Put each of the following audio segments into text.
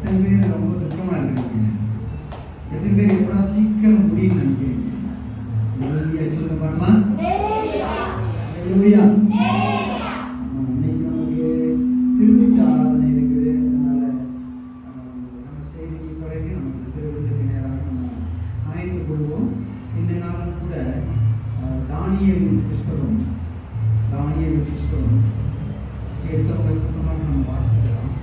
எத்தனை பேர் ரொம்ப துக்கமா இருக்கிறீங்க? எத்தனை பேர் எப்படா சீக்கிரம் முடியும்னு நினைக்கிறீங்க? சொல்லுங்க பார்க்கலாம். இன்னைக்கு நமக்கு திருவிழா ஆராதனை இருக்குது. அதனால நம்ம செய்திக்கு பிறகு நமக்கு திருவிழாக்கு நேராக நம்ம ஆய்வு கொள்வோம். இந்த நாளும் கூட தானியேல் புஸ்தகம் கேட்கிறவங்க சத்தமாக நம்ம வாசிக்கலாம்.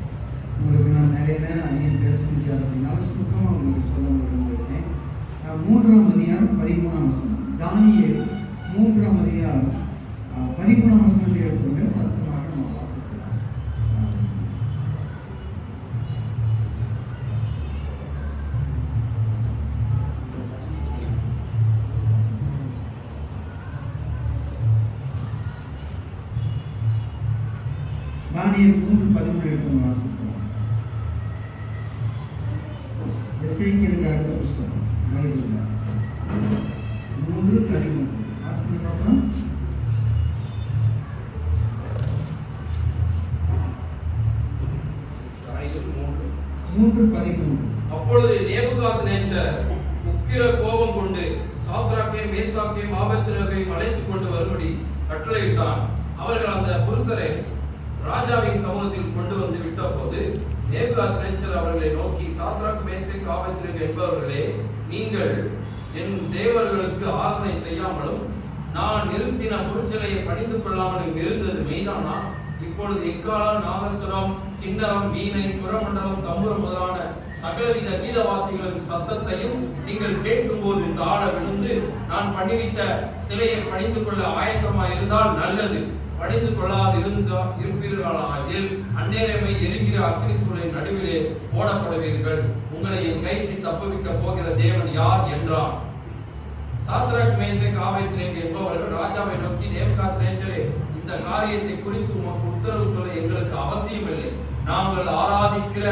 உங்களுக்கு நான் நிறைய நேரம் அதிகம் பேச முடியாது அப்படின்னால சுருக்கமாக உங்களுக்கு சொல்ல விரும்புகிறேன். 3ஆம் அதிகாரம் 13ஆம் வசனம். தானியேல் 3ஆம் அதிகாரம் 13ஆம் வசனத்தை எடுத்துங்க. சத்தமாக நம்ம வாசிக்கலாம். தானியேல் 3:13 எடுத்து வாசிக்கலாம். எசேக்கியேலுக்கு அடுத்த புஸ்தகம் பைபிள்ல 3:13 வாசிங்க பார்க்கலாம். அப்பொழுது நேபுகாத்நேச்சர் உக்கிர கோபம் கொண்டு சாத்ராக்கையும் மேசாக்கையும் ஆபேத்நேகோவையும் அழைத்துக் கொண்டு வரும்படி கட்டளையிட்டான். அவர்கள் அந்த புருஷரை ராஜாவின் சமூகத்தில் கொண்டு வந்து விட்ட போது நேபுகாத்நேச்சர் அவர்களை நோக்கி, சாத்ராக், மேஷாக், ஆபேத்நேகோ என்பவர்களே, நீங்கள் என் தேவர்களுக்கு ஆராதனை செய்யாமலும் நான் நிறுத்தின பொருட்சிலையை பணிந்து கொள்ளாமலும் இருந்தது மெய்தானா? இப்பொழுது எக்காலம், நாகசுரம், கிண்ணரம், வீணை, சுரமண்டலம், தம்புரம் முதலான சகலவித கீதவாசிகளின் சத்தத்தையும் நீங்கள் கேட்கும் போது தாழ விழுந்து நான் பண்ணிவித்த சிலையை பணிந்து கொள்ள ஆயத்தமாய் இருந்தால் நல்லது. பணிந்து கொள்ளாது இருப்பீர்களாகில் அந்நேரமே எரிகிற அக்னி சூளையின் நடுவிலே போடப்படுவீர்கள். உங்களை என் கைக்கு தப்புவிக்க போகிற தேவன் யார் என்றார். சாத்ராக், மேஷாக், ஆபேத்நேகோ என்பவர்கள் ராஜாவை நோக்கி, நேபுகாத்நேச்சரே, இந்த காரியத்தை குறித்து உமக்கு உத்தரவு சொல்ல எங்களுக்கு அவசியமில்லை. நாங்கள் ஆராதிக்கிற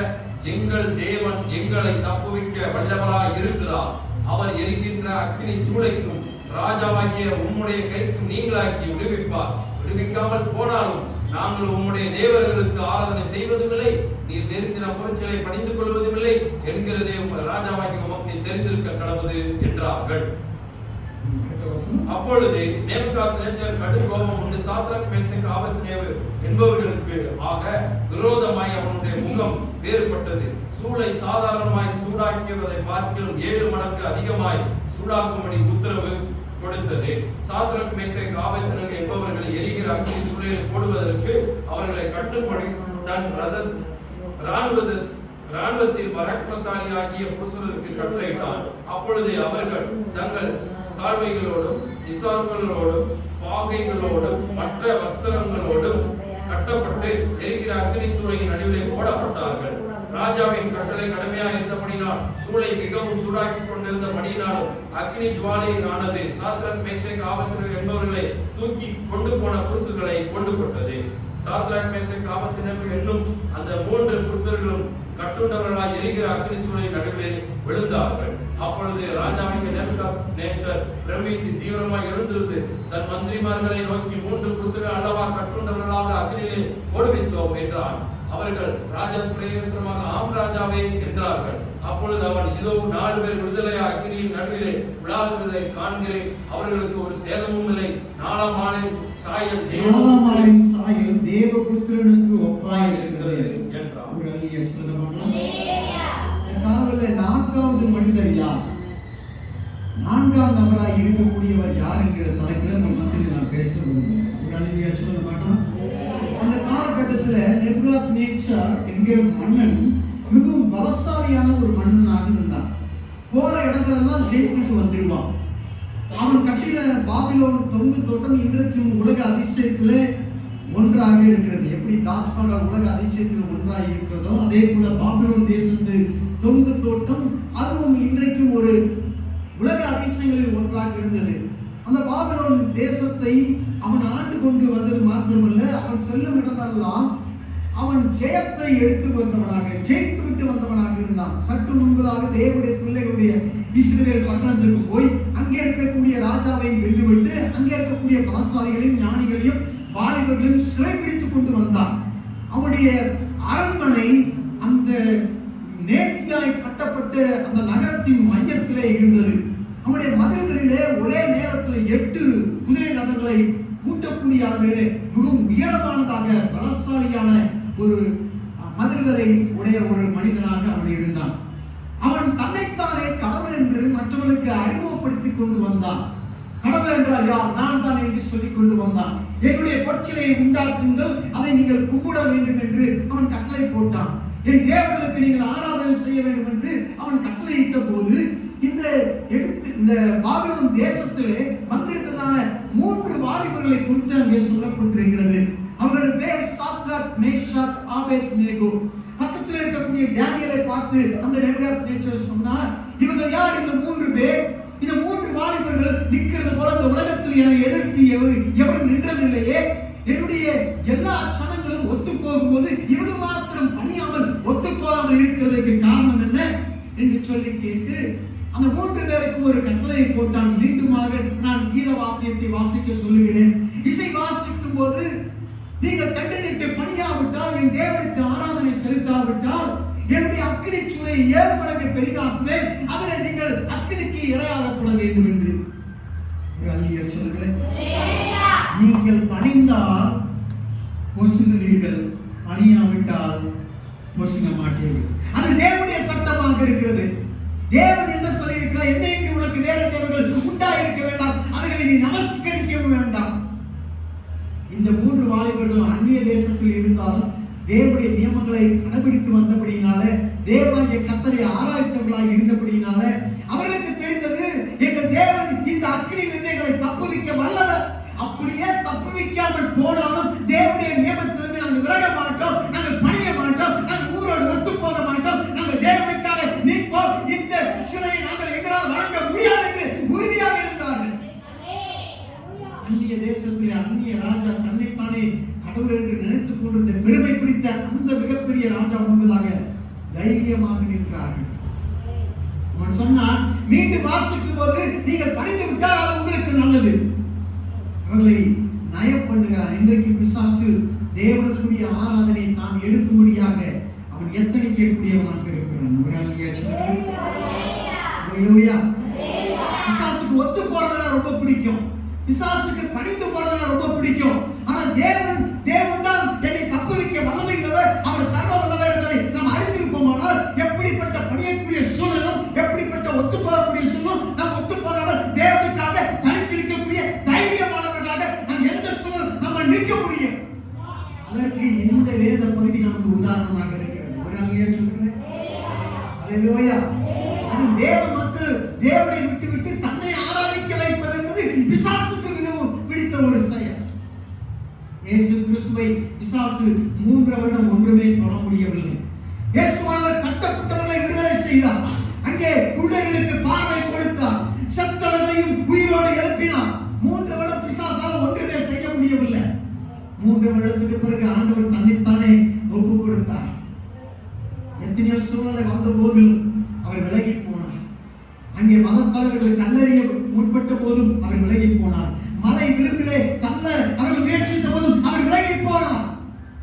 எங்கள் தேவன் எங்களை தப்புவிக்க வல்லவராய் இருக்கிறார். அவர் எரிகின்ற அக்னி சூளைக்கும் ராஜாவாகிய உம்முடைய கைக்கும் நீங்களாக்கி விடுவிப்பார். விடுவிக்காமல் போனாலும் நாங்கள் உம்முடைய தேவர்களுக்கு ஆராதனை செய்வதுமில்லை, நீர் நிறுத்தின பொருட்களை பணிந்து கொள்வதுமில்லை என்கிறதே ராஜாவாகிய உமக்கு தெரிந்திருக்க கடவுது என்றார்கள். அப்பொழுது நேபுகாத்நேச்சர் கடும் கோபம் கொண்டு சாத்ராக், மேஷாக், ஆபேத்நேகோ என்பவர்களுக்கு ஆக விரோதமாய் அவனுடைய முகம் வேறுபட்டது. சூளை சாதாரணமாய் சூடாக்கியதை பார்க்கிலும் 7 மடங்கு அதிகமாய் சூடாக்கும்படி உத்தரவு கொடுத்தது. சாத்ராக், மேஷாக், ஆபேத்நேகோ என்பவர்களை எரிகிற அக்னி சூளையில் போடுவதற்கு அவர்களை கட்டுப்படி தன் ராணுவத்தில் பராக்கிரமசாலியாகிய புருஷருக்கு கட்டளையிட்டான். அப்பொழுது அவர்கள் தங்கள் சால்வைகளோடும் நிசார்களோடும் பாகைகளோடும் மற்ற வஸ்திரங்களோடும் கட்டப்பட்டு எரிகிற அக்னி சூளையின் நடுவிலே போடப்பட்டார்கள். ராஜாவின் கட்டளை கடுமையாக இருந்தபடினால் சூளை மிகவும் சூடாக்கி கொண்டிருந்தபடியினாலும் அக்னி ஜுவாலை ஆனது சாத்ராக், மேஷாக், ஆபேத்நேகோ என்பவர்களை தூக்கி கொண்டு போன புருஷர்களை கொண்டு போட்டது. சாத்ராக், மேஷாக், ஆபேத்நேகோ என்னும் அந்த 3 புருஷர்களும் கட்டுண்டவர்களாய் எரிகிற அக்னி சூளையின் நடுவிலே விழுந்தார்கள். அப்பொழுது ராஜாவின் நேபுகாத்நேச்சர் பிரமித்து தீவிரமாய் எழுந்திருந்து தன் மந்திரிமார்களை நோக்கி, 3 புருஷர்கள் அல்லவா கட்டுண்டவர்களாக அக்னியிலே போடுவித்தோம் என்றான். அவர்கள் ராஜபிரேதமாக ஆம் ராஜாவே என்றார்கள். அப்பொழுது அவன், இதோ 4 பேர் விடுதலையா அக்னியின் நடுவிலே விழாவுவதை காண்கிறேன். அவர்களுக்கு ஒரு சேதமும் இல்லை. 4ஆம் ஆணின் சாயல் தேவபுத்திரனுக்கு ஒப்பாய் இருக்கிறது என்றார். 4வது மனிதர் யார்? 4ஆம் நபராய் இருக்கக்கூடியவர் யார் என்கிற தலைப்பில் நம்ம மத்தியில் நான் பேச விரும்புகிறேன். சொல்லுங்க பார்க்கலாம். அந்த காலகட்டத்தில் நேபுகாத்நேச்சர் என்கிற மன்னன் மிகவும் பலசாலியான ஒரு மன்னனாக இருந்தான். போற இடங்களெல்லாம் ஜெயிச்சுட்டு வந்துடுவான். அவன் கட்சியில பாபிலோன் தொங்கு தோட்டம் இன்றைக்கும் உலக அதிசயத்திலே ஒன்றாக இருக்கிறது. எப்படி தாஜ்மஹால் உலக அதிசயத்தில் ஒன்றாக இருக்கிறதோ அதே போல பாபிலோன் தேசத்து தொங்கு தோட்டம் அதுவும் இன்றைக்கும் ஒரு உலக அதிசயங்களில் ஒன்றாக இருந்தது. அந்த பாபிலோன் தேசத்தை அவன் ஆண்டு கொண்டு வந்தது மாத்திரமல்ல, அவன் செல்லும் இடமெல்லாம் அவன் ஜெயத்தை எடுத்து வந்தவனாக, ஜெயித்து விட்டு வந்தவனாக இருந்தான். சற்று முன்பதாக தேவனுடைய பிள்ளைகளுடைய இஸ்ரவேல் பட்டணத்திற்கு போய் அங்கே இருக்கக்கூடிய ராஜாவை வென்றுவிட்டு அங்கே இருக்கக்கூடிய பலசாலிகளையும் ஞானிகளையும் வாலிபர்களையும் சிறைப்பிடித்துக் கொண்டு வந்தான். அவனுடைய அரண்மனை அந்த நேர்த்தியாய் கட்டப்பட்ட அந்த நகரத்தின் மையத்திலே இருந்தது. அவனுடைய மதில்களிலே ஒரே நேரத்தில் 8 குதிரை ரதங்களை பூட்டக்கூடிய அளவிலே மிகவும் உயரமானதாக பலசாலியான ஒரு மதில்களை உடைய ஒரு மனிதனாக அவன் இருந்தான். அவன் தன்னைத்தானே கடவுள் என்று மற்றவர்களுக்கு அறிமுகப்படுத்திக் கொண்டு வந்தான். கடவுள் என்றால் யார்? நான் தான் என்று சொல்லிக் கொண்டு வந்தான். என்னுடைய பொற்சிலையை உண்டாக்குங்கள், அதை நீங்கள் கும்பிட வேண்டும் என்று அவன் கட்டளை போட்டான். என் தேவர்களுக்கு நீங்கள் ஆராதனை செய்ய வேண்டும் என்று அவன் கட்டளையிட்ட போது இந்த பாபிலோன் தேசத்திலே வந்திருந்ததான 3 வாலிபர்களை குறித்து அங்கே சொல்லப்பட்டிருக்கிறது. அவர்கள் பேர் சாத்ராக், மேஷாக், ஆபேத்நேகோ. பக்கத்தில் இருக்கக்கூடிய டேனியலை பார்த்து அந்த நேபுகாத்நேச்சர் சொன்னார், இவர்கள் யார்? இந்த 3 பேர், இந்த 3 வாலிபர்கள் நிற்கிறது போல இந்த உலகத்தில் என்னை எதிர்த்து எவர் நின்றதில்லையே. என்னுடைய எல்லா சனங்களும் ஒத்து போகும்போது இவங்க மாத்திரம் பணியாமல் ஒத்து போகாமல் இருக்கிறதுக்கு காரணம் என்ன என்று சொல்லி கேட்டு அந்த 3 பேருக்கு ஒரு கட்டளையை போட்டான். மீண்டுமாக நான் கீத வாத்தியத்தை வாசிக்க சொல்லுகிறேன். இசை வாசிக்கும் போது நீங்கள் தண்டனிட்டு பணியாவிட்டால், என் தேவனுக்கு ஆராதனை செலுத்தாவிட்டால் என்னுடைய அக்கினி சூளை 7 மடங்கு பெரிதாக்குவேன், அதிலே நீங்கள் அக்கினிக்கு இரையாகப்பட வேண்டும் என்று. சொல்லுகிறேன், நீங்கள் பணிந்தால் பொசுங்குவீர்கள், பணியாவிட்டால் பொசுங்க மாட்டீர்கள். அது தேவனுடைய சட்டமாக இருக்கிறது. தேவன் என்ன சொல்லி இருக்கிறார்? என்னைக்கு உனக்கு வேற தேவர்கள் உண்டாயிருக்க வேண்டாம், அவர்களை நீ நமஸ்கரிக்கவும் வேண்டாம். இந்த 3 வாலிபர்களும் அந்நிய தேசத்தில் இருந்தாலும் தேவனுடைய நியமங்களை கடைபிடித்து வந்தபடியினால, தேவனாகிய கர்த்தரை ஆராய்ந்தவர்களாக இருந்தபடியினால அவர்களுக்கு தெரிந்தது, எங்கள் தேவன் இந்த அக்கினியிலிருந்து எங்களை தப்புவிக்க வல்லவர். அப்படியே தப்புவிக்காமல் போனாலும் தேவனுடைய நியமத்திலிருந்து நாங்கள் விலக மாட்டோம், நாங்கள் பணிய மாட்டோம், நாங்கள் ஊரோடு ஒத்து போக மாட்டோம், நாங்கள் தேவனுக்காக நிற்போம், இந்த சிலையை நாங்கள் எங்களால் வழங்க முடியாது என்று உறுதியாக இருந்தார்கள். அந்நிய தேசத்திலே அந்நிய ராஜா தன்னைத்தானே கடவுள் என்று நினைத்துக் கொண்டிருந்த பெருமை பிடித்த அந்த மிகப்பெரிய ராஜா முன்பதாக தைரியமாக நின்றார்கள். அவன் சொன்னான், மீண்டும் வாசிக்கும் போது நீங்கள் பணிந்து விட்டால் அது உங்களுக்கு நல்லது. அவர்களை நயம் பண்ணுகிறார். இன்றைக்கு பிசாசு தேவனுக்குரிய ஆராதனை தான் எடுக்கும்படியாக அவன் எத்தனைக்கக்கூடியவனாக இருக்கிறான். பிசாசுக்கு ஒத்து போறதுனா ரொம்ப பிடிக்கும், பிசாசுக்கு பணிந்து போறதுனா ரொம்ப பிடிக்கும். ஆனா தேவன் தான் என்னை தப்புவிக்க வல்லமைந்தவர், அவர் சர்வ வல்லவர் என்பதை நாம் அறிந்திருப்போமானால் எப்படிப்பட்ட பணியக்கூடிய சூழலும், எப்படிப்பட்ட ஒத்து போகக்கூடிய சூழலும் நாம் ஒத்து போகாமல் தேவனுக்காக தனித்து நிற்கக்கூடிய தைரியமானவர்களாக நாம் எந்த சூழலும் நம்ம நிற்க முடியும். அதற்கு இந்த வேத பகுதி நமக்கு உதாரணமாக இருக்கிறது. ஒரு நாள் சொல்லுங்க, அல்லேலூயா. அது தேவ மக்கள் தேவனை விட்டுவிட்டு தன்னை ஆராதிக்க வைப்பது என்பது பிசாசுக்கு மிகவும் பிடித்த ஒரு செயல். இயேசு கிறிஸ்துவை பிசாசு 3 வருடம் ஒன்றுமே தொட முடியவில்லை. இயேசுவானவர் கட்டப்பட்டவர்களை விடுதலை செய்தார், அங்கே குருடர்களுக்கு பார்வை கொடுத்தார், செத்தவர்களையும் உயிரோடு எழுப்பினார். 3 வருடம் பிசாசால ஒன்றுமே செய்ய முடியவில்லை. 3 வருடத்துக்கு பிறகு ஆண்டவர் தன்னைத்தானே ஒப்பு கொடுத்தார். எத்தனையோ சூழ்நிலை வந்த போதிலும் அவர் விலகி போனார். அங்கே மதத்தலைவர்கள் கல்லறிய முற்பட்ட போதும் அவர் விலகி போனார். மலை விளிம்பிலே கல்ல அவர்கள் முயற்சித்த போதும் அவர் விலகி போனார்.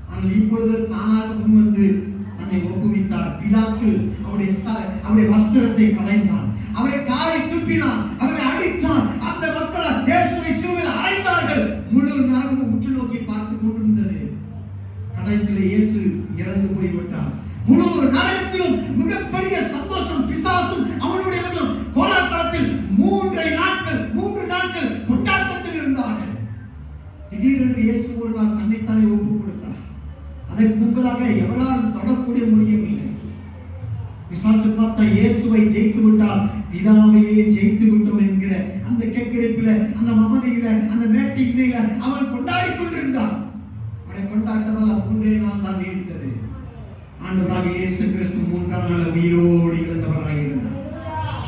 ஆனால் இப்பொழுது தானாக முன்வந்து தன்னை ஒப்புவித்தார். பிலாத்து அவருடைய வஸ்திரத்தை களைந்தான், அவரை காலை துப்பினான், அவரை அடித்தான். அந்த மக்கள் இயேசுவை சிலுவையில் அறைந்தார்கள். முழு நரம்பு உற்று நோக்கி பார்த்துக் கொண்டிருந்தது. கடைசியிலே இயேசு இறந்து போய்விட்டார். முழு நரகத்திலும் மிகப்பெரிய சந்தோஷம். பிசாசும் அவனுடையவர்களும் கோலாகலத்தில் 3 நாட்கள் கொண்டாட்டத்தில் இருந்தார்கள். திடீரென்று இயேசு ஒரு நாள் தன்னைத்தானே ஒப்பு கொடுத்தார். அதற்கு முன்பதாக எவராலும் தொடக்கூடிய முடியவில்லை. பிசாசு பார்த்தா இயேசுவை ஜெயித்து விட்டால் பிதாவையே ஜெயித்து விட்டோம் என்கிற அந்த கேட்கிறப்பில, அந்த மமதையில, அந்த மேட்டியில அவன் கொண்டாடி கொண்டிருந்தான். அவனை கொண்டாட்டமெல்லாம் 3 நாள் தான் நீடித்தது. ஆண்டவராக இயேசு கிறிஸ்து 3ஆம் நாள் உயிரோடு எழுந்தவராக இருந்தார்.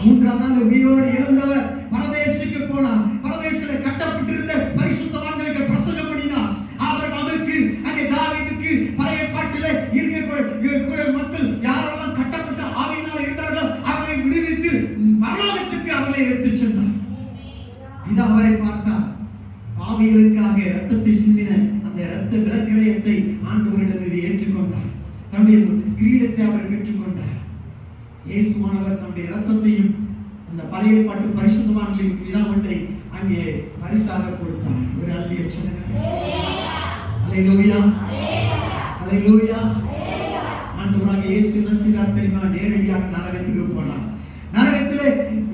3ஆம் நாள் உயிரோடு எழுந்தவர் பரதேசுக்கு போனார். பரதேசில் கட்டப்பட்டிருந்த பரிசுத்தவான்களுக்கு பிரசங்கம் பண்ணினார். அவருக்கு அங்கே தாவீதுக்கு பழைய பாட்டிலே இருக்கிற மக்கள் யாரெல்லாம் கட்டப்பட்ட ஆவியினால் இருந்தார்களோ அவரை விடுவித்து பரலோகத்துக்கு அவரை எடுத்துச் சென்றார். இது அவரை பார்த்தார். பாவிகளுக்காக இரத்தத்தை சிந்தின அந்த இரத்த விலக்கிரயத்தை ஆண்டவரிடம் ஏற்றுக்கொண்டார். தன்னுடைய கிரீடத்தை அவர் பெற்றுக்கொண்டார். இயேசுவானவர் தம்முடைய இரத்தத்தையும் அந்த பழைய ஏற்பாட்டு பரிசுத்தவான்களின் பிதாமண்டை அங்கே பரிசாக கொடுத்தார். ஒரு அல்லிய சொல்லுங்க. அல்லேலூயா, அல்லேலூயா. ஆண்டவராக இயேசு என்ன செய்தார் தெரியுமா? நேரடியாக நரகத்துக்கு போனார். நரகத்திலே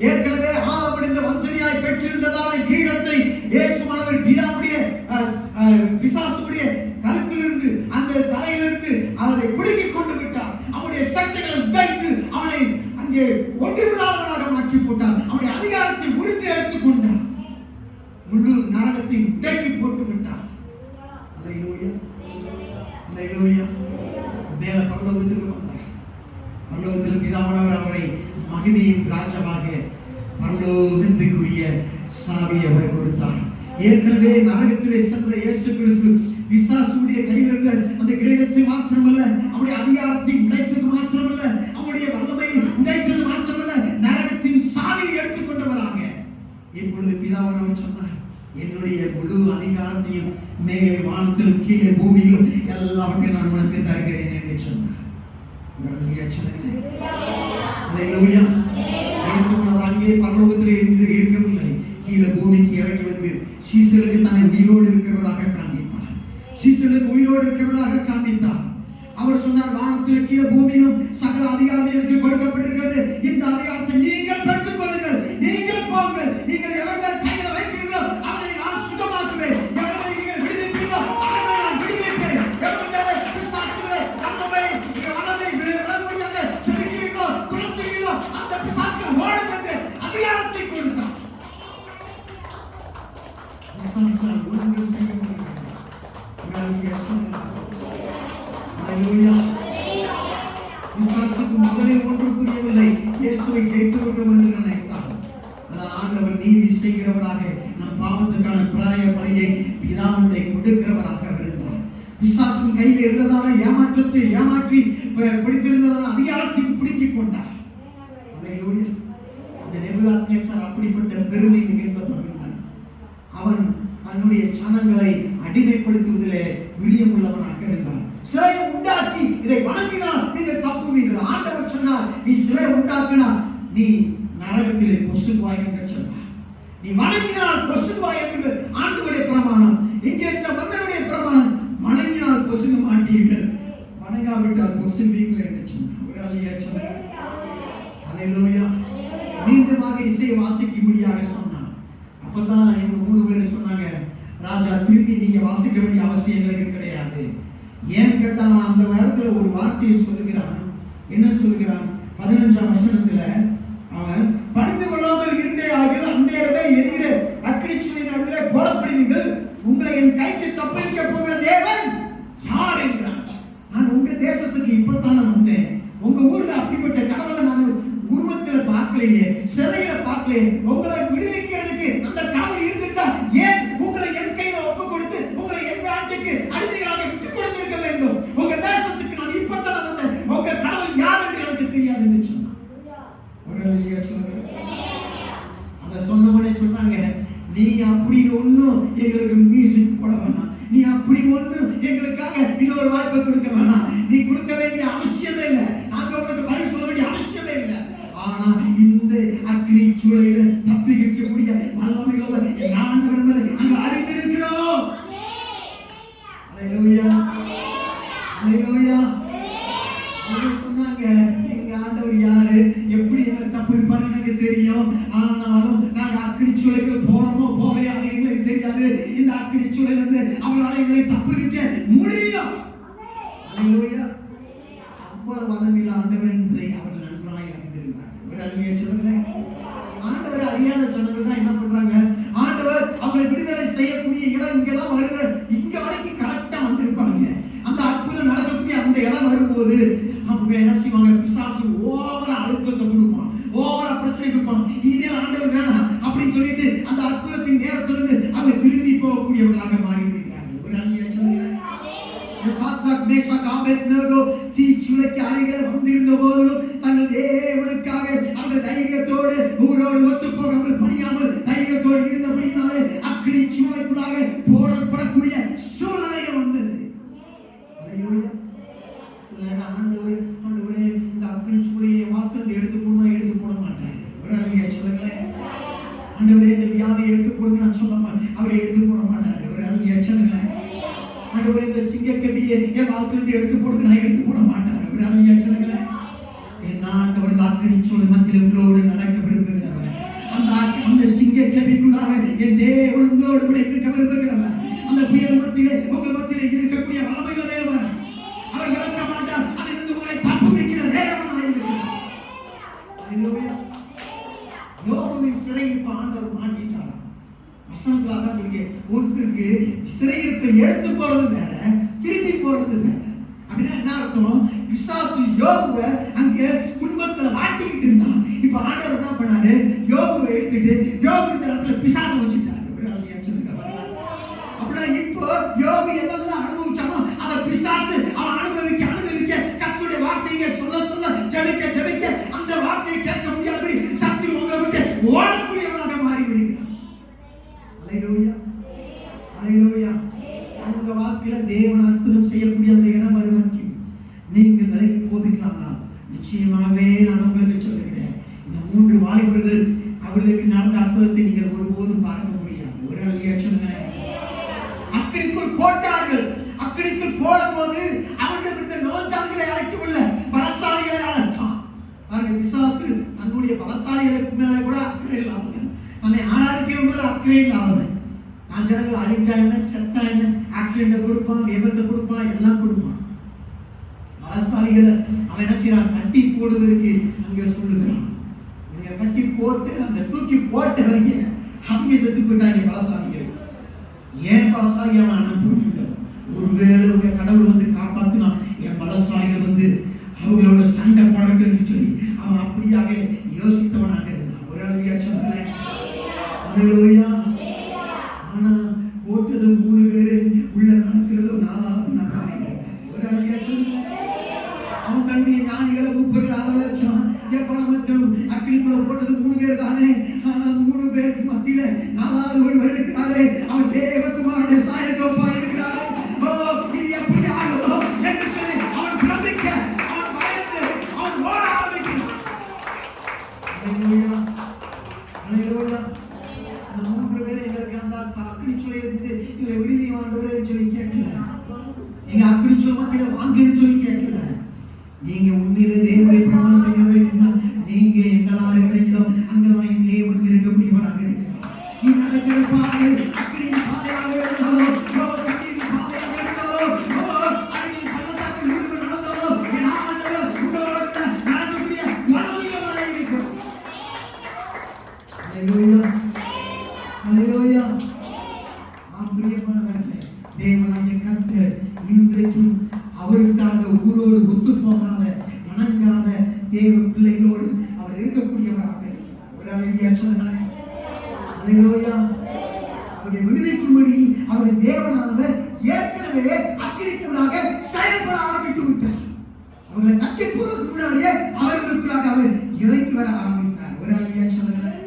ஏற்கனவே ஆளப்படிந்த வஞ்சனையாய் பெற்றிருந்ததான கிரீடத்தை இயேசுவானவர் பிதாவுடைய பிசாசுடைய கழுத்திலிருந்து அந்த தலையிலிருந்து அவரை பிடுங்கிக் கொண்டு விட்டார். அவனுடைய சட்டைகளை உடைத்து அவனை அங்கே ஒன்றுவிடாதவனாக மாற்றி போட்டார். அவனுடைய அதிகாரத்தை உறுதி எடுத்துக் கொண்டார். முழு நரகத்தை உடைக்கி போட்டு விட்டார். அல்லேலூயா, அல்லேலூயா. மேல பரலோகத்துக்கு வந்தார். பரலோகத்தில் பிதாவானவர் அவரை மகிமையின் ராஜாவாக பரலோகத்துக்குரிய சாவி அவர் கொடுத்தார். ஏற்கனவே நரகத்திலே சென்ற இயேசு கிறிஸ்து பிசாசுடைய கையில் இருந்த அந்த கிரீடத்தை மாத்திரமல்ல, அவருடைய அதிகாரத்தை உடைத்தது மாத்திரமல்ல, அவருடைய வல்லமையை உடைத்தது மாத்திரமல்ல, நரகத்தின் சாவியை எடுத்துக்கொண்டவராக இப்பொழுது பிதாவானவர் சொன்னார், என்னுடைய முழு அதிகாரத்தையும் மேலே வானத்திலும் கீழே பூமியிலும் எல்லாவற்றையும் நான் உனக்கு தருகிறேன் என்று சொன்னார். அங்கே பரலோகத்திலே இருக்கவில்லை, கீழே பூமிக்கு இறங்கி வந்து சீசலுக்கு தன்னை உயிரோடு இருக்கிறவராக காண்பித்தார். சீசலுக்கு உயிரோடு இருக்கிறவராக காண்பித்தார். அவர் சொன்னார், வானத்திலே கீழே பூமியிலும் சகல அதிகாரம் எனக்கு கொடுக்கப்பட்டிருக்கிறது. இந்த அதிகாரத்தை நீங்கள் பெற்றுக் கொள்ளுங்கள். நீங்கள் போங்கள். நீங்கள் எவர்கள் கையில் வைக்கிறீர்களோ அவனை நான் சுத்தமாக்குவேன். எவரை நீங்கள் விடுவிப்பீர்களோ அவனை நான் விடுவிப்பேன். எவர்களை பிசாசுகளை நம்மை வலதை விலகுவதாக சொல்கிறீர்களோ துரத்துகிறீர்களோ அந்த பிசாசுகள் ஓடும் என்று அதிகாரத்தை கொடுத்தார். பிசாசுகள் ஒன்று செய்ய முடியாது. விசுவாசத்துக்கு முதலில் ஒன்று புரியவில்லை. இயேசுவை ஜெயித்தவர்கள் என்று நினைத்தார். ஆண்டவர் நீதி செய்கிறவராக நம் பாவத்துக்கான பிராய பலியை பிதாமண்டை கொடுக்கிறவராக இருந்தார். பிசாசின் கையில் இருந்ததான ஏமாற்றத்தை ஏமாற்றி பிடித்திருந்ததான அதிகாரத்தை பிடித்துக் கொண்டார். அல்லேலூயா. இந்த நேபுகாத்நேச்சார் அப்படிப்பட்ட பெருமை மிகுந்த மகன். அவன் தன்னுடைய சனங்களை அடிமைப்படுத்துவதிலே விரியமுள்ளவனாக இருந்தார். சிலையை உண்டாக்கி இதை வணங்கினால் நீங்கள் தப்புவீர்கள். ஆண்டவர் சொன்னார், நீ சிலை உண்டாக்கினால் நீ நரகத்திலே பொசுவாய் என்று சொன்னார். நீ வணங்கினால் பொசுவாய் என்று ஆண்டவருடைய பிரமாணம். இங்கே இந்த மன்னனுடைய பிரமாணம், வணங்கினால் பொசுங்க மாட்டீர்கள், வணங்காவிட்டால் பொசுவீர்கள் என்று சொன்னார். ஒரு அல்லியா சொன்னார். அல்லேலூயா. மீண்டுமாக இசையை வாசிக்கும்படியாக சொன்னார். அப்பதான் இவங்க 3 பேர் சொன்னாங்க, ராஜா திரும்பி நீங்க வாசிக்க வேண்டிய அவசியம் எங்களுக்கு கிடையாது. ஏன் கேட்டா அந்த இடத்துல ஒரு வார்த்தையை சொல்லுகிறான். என்ன சொல்லுகிறான்? 15ஆம் வசனத்துல அவன் பறிந்து கொள்ளாமல் இருந்தே ஆகிய அந்நேரமே எரிகிற அக்கினிச்சுவை நடுவிலே போடப்படுவீர்கள். உங்களை என் கைக்கு தப்பிக்க போகிற தேவன் யார் என்றான். நான் உங்க தேசத்துக்கு இப்பத்தான வந்தேன். உங்க ஊர்ல அப்படிப்பட்ட கடவுளை நான் உருவத்துல பார்க்கலையே, சிலையில பார்க்கலையே. உங்களை விடுவிக்கிறதுக்கு அந்த கடவுள் இருந்திருந்தா ஏன் உங்களை என் கையில ஒப்பு கொடுத்து உங்களை என் நாட்டுக்கு அடிமையாக விட்டு கொடுத்திருக்க வேண்டும். உங்க தேசத்துக்கு நான் இப்பத்தான வந்தேன். உங்க கடவுள் யார் என்று எனக்கு தெரியாது என்று சொன்னான். அத சொன்னவனே சொன்னாங்க, நீ அப்படி ஒண்ணும் எங்களுக்கு மியூசிக் போட வேணாம். நீ அப்படி ஒண்ணும் எங்களுக்காக இன்னொரு வாய்ப்பை கொடுக்க வேணாம். நீ கொடுக்க வேண்டிய அவசியமே இல்லை. நாங்க உனக்கு பதில் சொல்ல வேண்டிய அவசியமே இல்லை. ஆனா இந்த அக்னி சூளையில தப்பிக்கக்கூடிய வல்லமையோட ஆண்டவர் மேல நாங்கள் அறிந்திருக்கிறோம். அல்லேலூயா, அல்லேலூயா. அவங்க சொன்னாங்க, எங்க ஆண்டவர் யாரு, எப்படி எங்களை தப்பிப்பாரு எனக்கு தெரியும். ஆனாலும் நாங்க அக்னி சூளைக்கு போறோமோ போலையா அது எங்களுக்கு தெரியாது. இந்த அக்னி சூளையில இருந்து அவரால் எங்களை தப்பிக்க முடியும். அல்லேலூயா. அவ்வளவு வல்லமையுள்ள ஆண்டவர் என்பதை அவர்கள் நன்றாய் அறிந்திருந்தார்கள். ஒரு அல்லேலூயா சொல்லுங்க. ஆண்டவரை அறியாத ஜனங்கள் தான் என்ன பண்றாங்க, ஆண்டவர் அவங்களை விடுதலை செய்யக்கூடிய இடம் இங்கதான் வருது, இங்க வரைக்கும் கரெக்டா வந்திருப்பாங்க. அந்த அற்புதம் நடக்கக்கூடிய அந்த இடம் வரும்போது அவங்க என்ன செய்வாங்க, பிசாசு ஓவர அழுத்தத்தை கொடுப்பான், ஓவர பிரச்சனை கொடுப்பான். இனிமேல் ஆண்டவர் வேணாம் அப்படின்னு சொல்லிட்டு அந்த அற்புதத்தின் நேரத்திலிருந்து அவங்க திரும்பி போகக்கூடியவர்களாக மாறி விடுகிறார்கள். ஒரு அல்லேலூயா சொல்லுங்க. சாத்ராக் மேஷாக் ஆபேத்நேகோ தீச்சுளைக்கு அருகிலே வந்திருந்த போதிலும் தங்கள் தேவனுக்காக அவர்கள் தைரியத்தோடு ஊரோடு ஒத்து போகாமல் பணியாமல் தைரியத்தோடு இருந்தபடியினாலே அக்னி சூளைக்குள்ளாக போடப்படக்கூடிய சூழ்நிலைகள் வந்தது. ஆண்டவரே இந்த அக்னி சூளையை வாக்குறுதி அந்த அக்கினிச்சூழல் மத்தியில் உங்களோடு நடக்க விரும்புகிறவர், அந்த சிங்க கபிக்குள்ளாக என் தேவன் உங்களோடு கூட இருக்க விரும்புகிறவர், அந்த புயல் மத்தியிலே உங்கள் மத்தியிலே இருக்கக்கூடிய வல்லமையுள்ள தேவன், அவர் விளக்க மாட்டார், அதிலிருந்து உங்களை தப்புவிக்கிற தேவனாக இருக்கிறார். அல்லேலூயா. யோபுவின் சிறையிருப்பை ஆண்டவர் மாட்டிட்டார். வசனங்களாக சொல்லுங்க, ஒருத்தருக்கு சிறையிருப்பை எடுத்து போறது வேற, திருப்பி போறது வேற. அப்படின்னா என்ன அர்த்தம்? பிசாசு யோபுவை அங்கே துன்பத்துல மாட்டிக்கிட்டு இருந்தான். இப்ப ஆண்டவர் என்ன பண்ணாரு? யோபுவை எடுத்துட்டு யோபு இந்த இடத்துல பிசாசை வச்சுட்டாரு. ஒரு ஆள் சொல்லுங்க. அப்படின்னா இப்போ யோபு எதெல்லாம் அனுபவிச்சானோ அதை பிசாசு அவன் அனுபவிக்க கர்த்தருடைய வார்த்தையை சொல்ல ஜெபிக்க அந்த வார்த்தையை கேட்க முடியாதபடி சக்தி உங்களை விட்டு ஓடக்கூடியவனாக மாறி விடுகிறான். அல்லேலூயா, அல்லேலூயா. உங்க வாழ்க்கையில தேவன் அற்புதம் செய்யக்கூடிய அந்த இடம் வருவதற்கு நீங்கள் விலகி போவீர்களா? நிச்சயமாகவே நான் உங்களுக்கு சொல்லுகிறேன், இந்த 3 வாலிபர்கள் அவர்களுக்கு நடந்த அற்புதத்தை நீங்கள் ஒருபோதும் பார்க்க முடியாது. ஒரு அல்லையா சொல்லுங்க. அக்கினிக்குள் போட்டார்கள். அக்கினிக்குள் போடும்போது அவர்கள் இந்த நோஞ்சான்களை அழைக்கவில்ல, பலசாலிகளை அழைத்தான். அவர்கள் பிசாசு தன்னுடைய பலசாலிகளுக்கு மேல கூட அக்கறை இல்லாதவன், தன்னை ஆராதிக்கிறவங்க அக்கறை இல்லாதவன். நான் ஜனங்கள் அழிஞ்சா என்ன, செத்தா என்ன, ஆக்சிடென்ட் கொடுப்பான், விபத்தை கொடுப்பான், எல்லாம் கொடுப்பான். பலசாலிகளை அவன் என்ன செய்யறான்? கட்டி போடுவதற்கு அங்கே சொல்லுகிறான். கட்டி போட்டு அந்த தூக்கி போட்டவங்க அவங்க செத்து போயிட்டாங்க. பலசாலிகள் ஏன் பலசாலி அவன் அனுப்பிவிட? ஒருவேளை உங்க கடவுள் வந்து காப்பாத்தினா என் பலசாலிகள் வந்து அவங்களோட சண்டை போடட்டும்னு சொல்லி அவன் அப்படியாக யோசித்தவனாக இருந்தான். ஒரு அழகியா சொன்னேன். ஆனா போட்டது 3 பேரு, உள்ள நடக்கிறது 4வது நபராக. ஒரு அழகியா சொன்னேன். அவன் தன்னுடைய ஞானிகளை மூப்பர்கள் அதை வச்சான். எப்ப நம்ம அக்கினிக்குள்ள போட்டது 3 பேர் தானே, ஆனா 3 பேருக்கு மத்தியில 4வது ஒருவர் இருக்கிறாரே, அவன் தேவகுமாரனுடைய சாயத்தோப்பா இருக்கிறாரே. ஓ, இது எப்படி ஆகுதோ என்று சொல்லி அவன் பிரமிக்க, அவன் பயந்து, அவன் ஓட ஆரம்பிக்கிறான். அல்லேலூயா, அல்லேலூயா. அந்த 3 பேர் எங்களுக்கு அந்த அக்கினிச்சுளையிலிருந்து எங்களை விடுவி ஆண்டவரே சொல்லி கேட்கல, எங்க அக்கினிச்சுளை மத்தியில வாங்கன்னு சொல்லி கேட்கல. நீங்க உண்மையிலே தேவனுடைய பிரமாணத்தை நிறைவேற்றினா நீங்க எங்களால் இருக்கிறீங்களோ அங்கெல்லாம் தேவன் இருக்கக்கூடியவராக இருக்கிறார். நீ நடக்கிற பாதை அக்கினியின் பாதையாக இருந்தாலும், கண்ணீரின் பாதையாக இருந்தாலும், அழகின் பள்ளத்தாக்கு விழுந்து நடந்தாலும், என் ஆண்டவர் உங்களோட நடக்கக்கூடிய வல்லமையுள்ளவராக இருக்கிறார். அல்லேலூயா, அல்லேலூயா. நாம் பிரியமானவர்களே, தேவனாகிய கர்த்தர் இன்றைக்கும் அவருக்காக ஊரோடு ஒத்து போகாத வணங்காத தேவ பிள்ளைகளோடு அவர் இருக்கக்கூடியவராக இருக்கிறார். ஒரு அழகியா சொல்லுங்களேன். அல்லேலூயா. அவரை விடுவிக்கும்படி அவருடைய தேவனானவர் ஏற்கனவே அக்கினிக்குள்ளாக செயல்பட ஆரம்பித்து விட்டார். அவர்களை தட்டி போறதுக்கு முன்னாடியே அவர்களுக்குள்ளாக அவர் இறங்கி வர ஆரம்பித்தார். ஒரு அழகியா சொல்லுங்களேன்.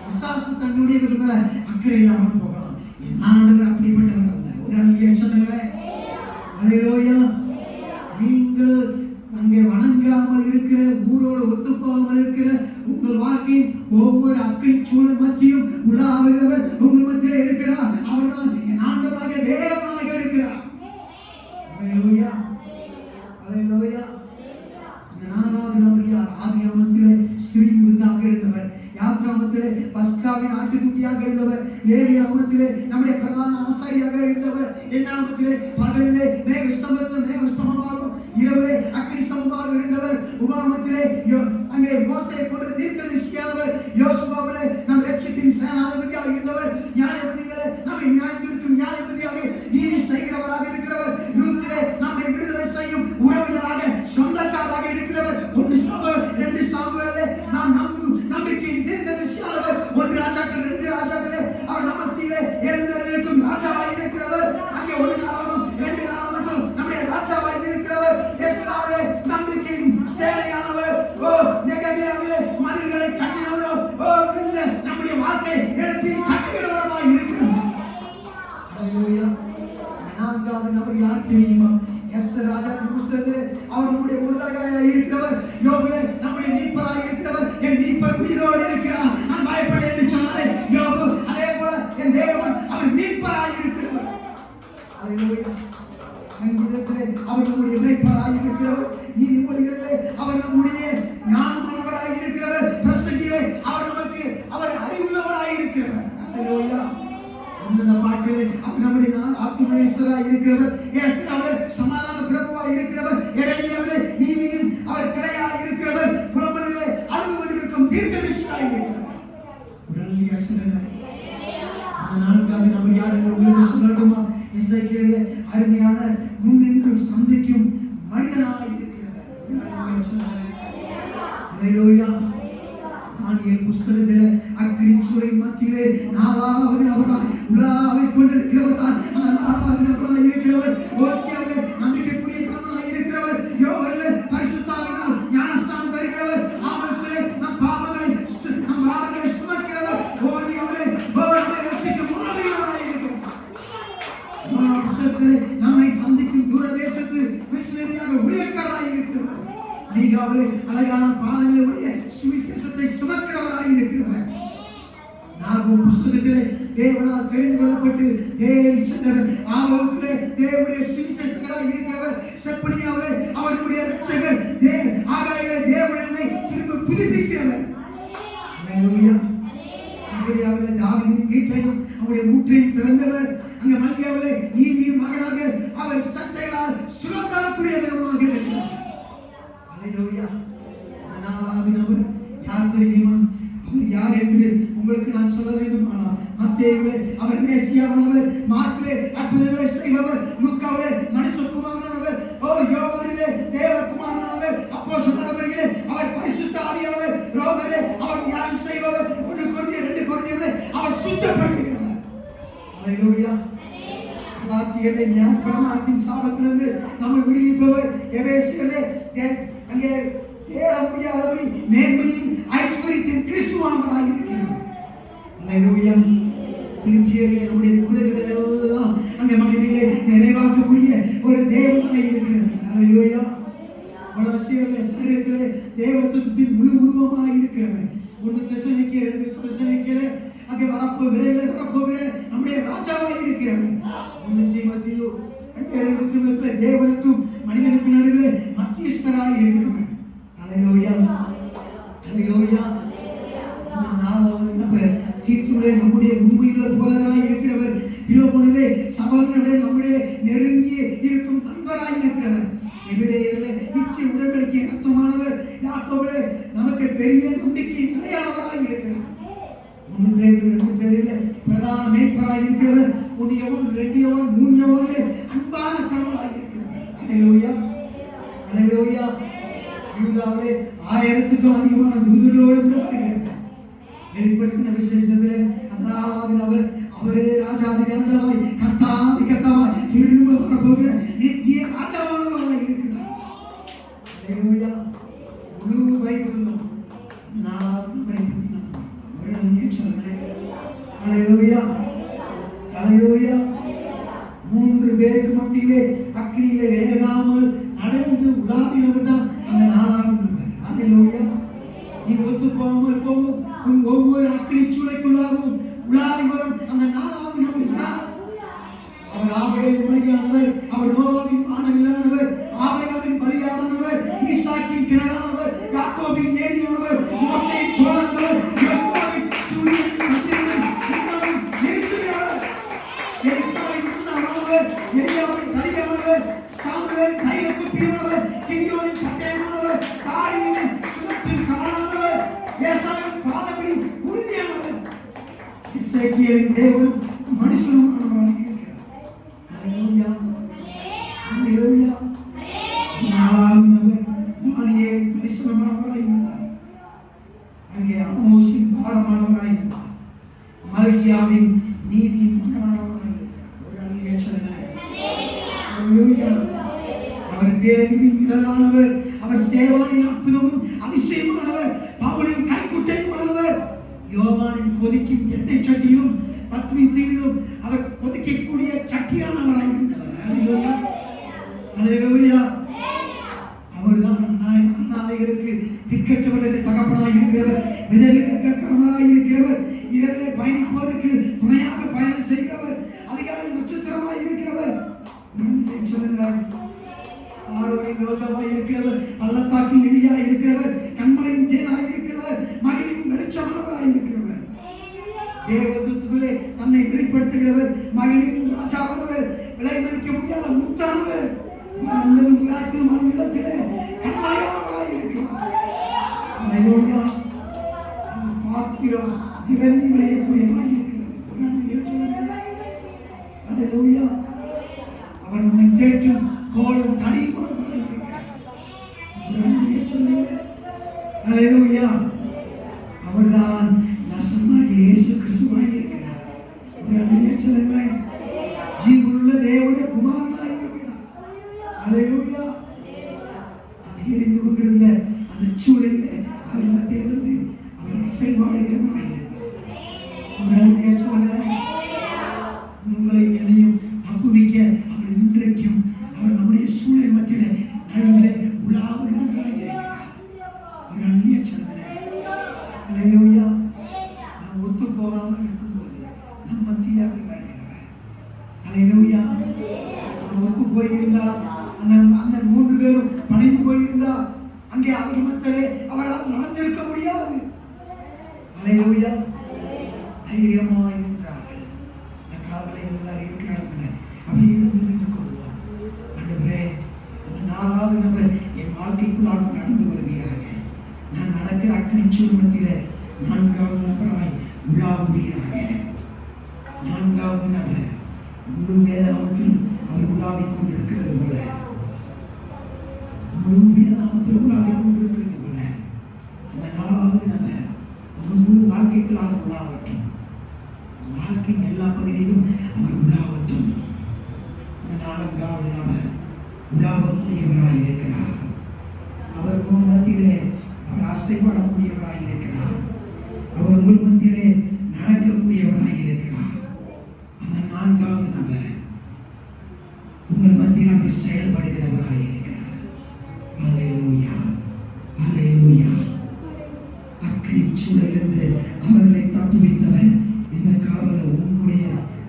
பிசாசு தன்னுடைய மேல அக்கறை இல்லாமல் போகலாம். என் ஆண்டவர் அப்படிப்பட்டவர் அல்ல. ஒரு அழகியா சொல்லுங்களேன். அல்லேலூயா. நீங்கள் அங்கே வணங்காமல் இருக்கிற, ஊரோடு ஒத்துப்போகாமல் இருக்கிற உங்கள் வாழ்க்கையின் ஒவ்வொரு அக்கினி சூழல் மத்தியும் உலாவுகிறவர் உங்கள் மத்தியிலே இருக்கிறார். அவர்தான் என் ஆண்டவராக தேவனாக இருக்கிறார். அல்லேலூயா, அல்லேலூயா. இந்த 4வது நபர் யார்? ஆதியாகமத்திலே ஸ்திரீ விருத்தாக இருந்தவர், யாத்ராகமத்திலே பஸ்காவின் ஆட்டுக்குட்டியாக இருந்தவர், லேவியாகமத்திலே நம்முடைய பிரதான ஆசாரியாக இருந்தவர், என்னாகமத்திலே பகலிலே மேகஸ்தம்பமாகவும் இரவிலே அக்கினி ஸ்தம்பமாக இருந்தவர், உபாகமத்திலே அங்கே மோசேயை கொண்டு தீர்க்கதரிசியானவர், யோசுவாவிலே நம் ரட்சிப்பின் சேனாதிபதியாக இருந்தவர், நியாயபதிகளே நம்மை நியாயத்திற்கும் நியாயபதியாக நீதி செய்கிறவராக இருக்கிறவர், ரூத்திலே நம்மை விடுதலை செய்யும் உறவினராக சொந்தக்காரராக இருக்கிறவர், 1 சாமுவேல் 2 சாமுவேலே நாம் நம்பிக்கையின் தீர்க்கதரிசியானவர், 1 ராஜாக்கள் 2 ராஜாக்களே அவர் நம்ம மத்தியிலே எழுந்தருளும் ராஜாவாக இருக்கிறவர், அங்கே 1 நாளாகவும் 2 நாளாகவும் நம்முடைய ராஜாவாக இருக்கிறவர், எஸ்ராவிலே நம்பிக்கையின் சேனையானவர், நெகேமியாவிலே அல்லேலூயா. தானியேல் புஸ்தகத்திலே அக்கினிச்சுரை மத்தியிலே 4வது நபராய் உலாவிக் கொண்டிருக்கிறவர் தான் அந்த 4வது நபராய் இருக்கிறவர். ஓசியாவிலே நம்பிக்கைக்குரிய கணவனாய் இருக்கிறவர். யோவேலிலே பரிசுத்தாவினால் ஞானஸ்நானம் பெறுகிறவர். ஆமோசிலே நம் பாவங்களை நம் பாவங்களை சுமக்கிறவர். ஓலியாவிலே நம்மை ரட்சிக்கும் ஆவியானவராய் இருக்கிறவர். புஸ்தகத்திலே நம்மை சந்திக்கும் தூர தேசத்து மிஷனரியாக ஊழியக்காரராய் இருக்கிறவர். மீகாவிலே அழகான பாதங்களுடைய சுவிசேஷத்தை சுமக்கிறவராய் இருக்கிறவர். நாகூம் புஸ்தகத்திலே தேவனால் தெரிந்து கொள்ளப்பட்டு தேடி சென்றவர். ஆகோக்கிலே தேவனுடைய சுவிசேஷகராய் இருக்கிறவர். செப்பனியாவிலே அவருடைய இரட்சகர். ஆகாயிலே தேவனை திரும்ப புதுப்பிக்கிறவர். அல்லேலூயா. சகரியாவிலே தாவீதின் வீட்டையும் அவருடைய ஊற்றையும் திறந்தவர். அங்கே மல்கியாவிலே நீதியின் மகனாக அவர் சட்டைகளால் சுகம் தரக்கூடிய தேவனாக இருக்கிறார். அல்லேலூயா. 4வது நபர் யார் தெரியுமா? அவர் யார் என்று உங்களுக்கு நான் சொல்ல வேண்டுமானால் மத்தேயுவிலே அவர் மேசியாவானவர், மார்க்கிலே அற்புதங்களை செய்பவர், லூக்காவிலே மனுஷகுமாரனானவர், யோவானிலே தேவகுமாரனானவர், அப்போஸ்தலர்களே அவர் பரிசுத்த ஆவியானவர், ரோமரிலே அவர் ஞானம் செய்பவர், 1 கொரிந்தியர் 2 கொரிந்தியரிலே அவர் சுத்தப்படுத்துகிறவர். அல்லேலூயா. கலாத்தியரிலே ஞானப்பிரமாணத்தின் சாபத்திலிருந்து நம்மை விடுவிப்பவர். எபேசியரிலே அங்கே தேட முடியாதபடி மேன்மையின் ஐஸ்வரியத்தின் கிறிஸ்துவானவராய் இருக்கிறார். அல்லேலூயா. பிலிப்பியரிலே நம்முடைய குறைகளை எல்லாம் அங்கே மகிமையிலே நிறைவாக்கக்கூடிய ஒரு தேவனாய் இருக்கிறார். அல்லேலூயா. கொலோசியரிலே சரீரத்திலே தேவத்துவத்தின் முழு உருவமாய் இருக்கிறவர். 1 தெசலோனிக்கேயர் 2 தெசலோனிக்கேயர் அங்கே விரைவில் வரப்போகிற நம்முடைய ராஜாவாய் இருக்கிறவர். 1 தீமோத்தேயு 2 தீமோத்தேயுவிலே தேவனுக்கும் மனிதனுக்கும் நடுவே மத்தியஸ்தராய் இருக்கிறவர். அல்லேலூயா. அல்லேலூயா. 4வது நபர் தீத்துவிலே நம்முடைய உண்மையுள்ள போதகராய் இருக்கிறவர். பிலோமோனிலே சகோதரனுடைய நம்முடைய நெருங்கி இருக்கும் நண்பராய் இருக்கிறவர். எபிரேயரிலே நித்திய உடன்படிக்கை ரத்தமானவர். யாக்கோபிலே நமக்கு பெரிய நம்பிக்கை நிலையானவராய் இருக்கிறார். 1 பேதுரு 2 பேரிலே பிரதான மேய்ப்பராய் இருக்கிறவர். 1 யோவான் 2 யோவான் 3 யோவானிலே அன்பான கணவராய் இருக்கிறவர். அல்லேலூயா. அல்லேலூயா. யூதாவிலே 1000க்கும் அதிகமான தூதர்களோடு கூட வருகிறார். வெளிப்படுத்தின விசேஷத்திலே 4வது நபர் அவரே ராஜாதி ராஜாவாய் கர்த்தாதி கர்த்தாவாய் திரும்ப வரப்போகிற நித்திய ராஜாவானவராய் இருக்கிறார். அல்லேலூயா. முழு பைபிளும் 4வது நபரை பற்றி நாம் வருடமே சொல்கிறேன். அல்லேலூயா. அல்லேலூயா. 3 பேருக்கு மத்தியிலே அக்கினியிலே வேகாமல் நடந்து உலாவினவர் தான் அந்த 4வது நபர். அல்லேலூயா. நீ ஒத்து போகாமல் போகும் உன் ஒவ்வொரு அக்கினி சூளைக்குள்ளாகவும் உலாவி வரும் அந்த 4வது நபர் யார்? அவர் ஆபேலின் பலியானவர், அவர் நோவாவின் மானவில்லானவர், ஆபிரகாமின் பலியானவர், ஈசாக்கின் கிணறானவர், யாக்கோபின் ஏணியானவர், மோசேயின் தோழனவர், யோசுவாவின் சூரியனின் சத்திரனை சின்னவன் நிறுத்துகிறவர், எலிசாவின் முன்னானவர், எலியாவின் தடியானவர், சாமுவேலின் தைலக்குப்பியானவர், கிதியோனின் பட்டயமானவர், தாவீதின் சுமத்தின் கமானவர், ஏசாவின் பாதப்படி உறுதியானவர், எசேக்கியேலின் தேவனும் மனுஷனுமானவராய் இருக்கிறார். அல்லேலூயா. அல்லேலூயா. 4வது நபர் தானியேலின் தரிசனமானவராய் இருந்தார். அங்கே ஆமோசின் பாரமானவராய் இருந்தார். மல்கியாவின் நீதியின் மகனானவராய் இருந்தார். ஒரு அல்லேலூயா சொல்லுங்க. அல்லேலூயா. அவர் பேதுருவின் நிழலானவர், அவர் சேவானின் அற்புதமும் அதிசயமானவர், பவுலின் கைக்குட்டையுமானவர், யோவானின் கொதிக்கும் எண்ணெய் சட்டியும் பத்மி தீவிலும் அவர் கொதிக்கக்கூடிய சட்டியானவராய் இருந்தவர். அல்லேலூயா. அல்லேலூயா. அவர்தான் அநாதைகளுக்கு திக்கற்றவர்களுக்கு தகப்பனாய் இருக்கிறவர், விதவைகளுக்கு கணவனாய் இருக்கிறவர், இரவிலே பயணிப்போருக்கு துணையாக பயணம் செய்கிறவர், அதிகாரி நட்சத்திரமாய் இருக்கிறவர். சொல்லுங்கள். சாரோனின் ரோஜாவாய் இருக்கிறவர், பள்ளத்தாக்கின் எலியாய் இருக்கிறவர், கண்மலையின் தேனாய் இருக்கிறவர், மகிழின் வெளிச்சமானவராய் இருக்கிறவர், தேவதூதர்களே தன்னை வெளிப்படுத்துகிறவர், மகிழின் ராஜாவானவர், விலை மதிக்க முடியாத முத்தானவர், இடத்திலே கண்மலையானவராய் இருக்கிறார். அல்லேலூயா. பாத்திரம் நிரம்பி விளையக்கூடியவராய் இருக்கிறது. அல்லேலூயா. அவர் நம்மை கேட்டும் கோலும் தனியுமானவராய் இருக்கிறார். அல்லேலூயா. அவர்தான் நசமாகிய இயேசு கிறிஸ்துவாய் இருக்கிறார். ஒரு அல்லேலூயா சொல்லுங்களேன். ஜீவனுள்ள தேவனுடைய குமாரனாய் இருக்கிறார். அல்லேலூயா. அந்த எரிந்து கொண்டிருந்த அந்த சூழலில் அவர் மத்தியில் வந்து அவர் அசைவாடுகிறவராய் இருக்கிறார். ஒரு அல்லேலூயா சொல்லுங்களேன். உங்களை என்னையும் தப்புவிக்க அவர் இன்றைக்கும் அவர் நம்முடைய சூழல் மத்தியில் நடுவிலே உலாவுகிறவராய் இருக்கிறார். ஒரு அல்லேலூயா சொல்லுங்களேன். அல்லேலூயா. நாம் ஒத்து போகாமல் இருக்கும்போது நம் மத்தியில் அவர் வருகிறவர். அல்லேலூயா. நாம் ஒத்து போயிருந்தால் அந்த 3 பேரும் பணிந்து போயிருந்தால் அங்கே அவர் மத்தியிலே அவரால் நடந்திருக்க முடியாது. அல்லேலூயா. தைரியமாய் நின்றார்கள். இந்த காவலை எல்லாரும் இருக்கிற இடத்துல அப்படியே நின்று கொள்வார். ஆண்டவரே, இந்த 4வது நபர் என் வாழ்க்கைக்குள்ளாக நடந்து வருவீராக. நான் நடக்கிற அக்கனிச்சூர் மத்தியிலே 4வது நபராய் உலாவுவீராக. 4வது நபர் முழு வேதாகமத்திலும் அவர் உலாவிக் கொண்டிருக்கிறது போல, முழு வேதாகமத்தில் உலாவிக் கொண்டிருக்கிறது போல இந்த 4வது நபர் முழு வாழ்க்கைக்குள்ளாக உலாவட்டும். வாழ்க்கையின் எல்லா பகுதியிலும் அவர் உலாவட்டும். இந்த 4வது நபர் உலாவக்கூடியவராய் இருக்கிறார். அவர் உங்கள் மத்தியிலே அவர் அசைப்படக்கூடியவராய் இருக்கிறார். அவர் உங்கள் மத்தியிலே நடக்கக்கூடியவராய் இருக்கிறார். அந்த 4வது நபர் உங்கள் மத்தியில் அவர் செயல்படுகிறவராய் இருக்கிறார். அல்லேலூயா. அல்லேலூயா. அக்கினி சூழலிலிருந்து அவர்களை தப்புவித்தவர் இந்த காவல உன்னுடைய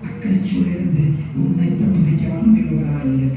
அக்கினி சூழலிலிருந்து உன்னை தப்புவிக்க வல்லமையுள்ளவராய் இருக்கிறார்.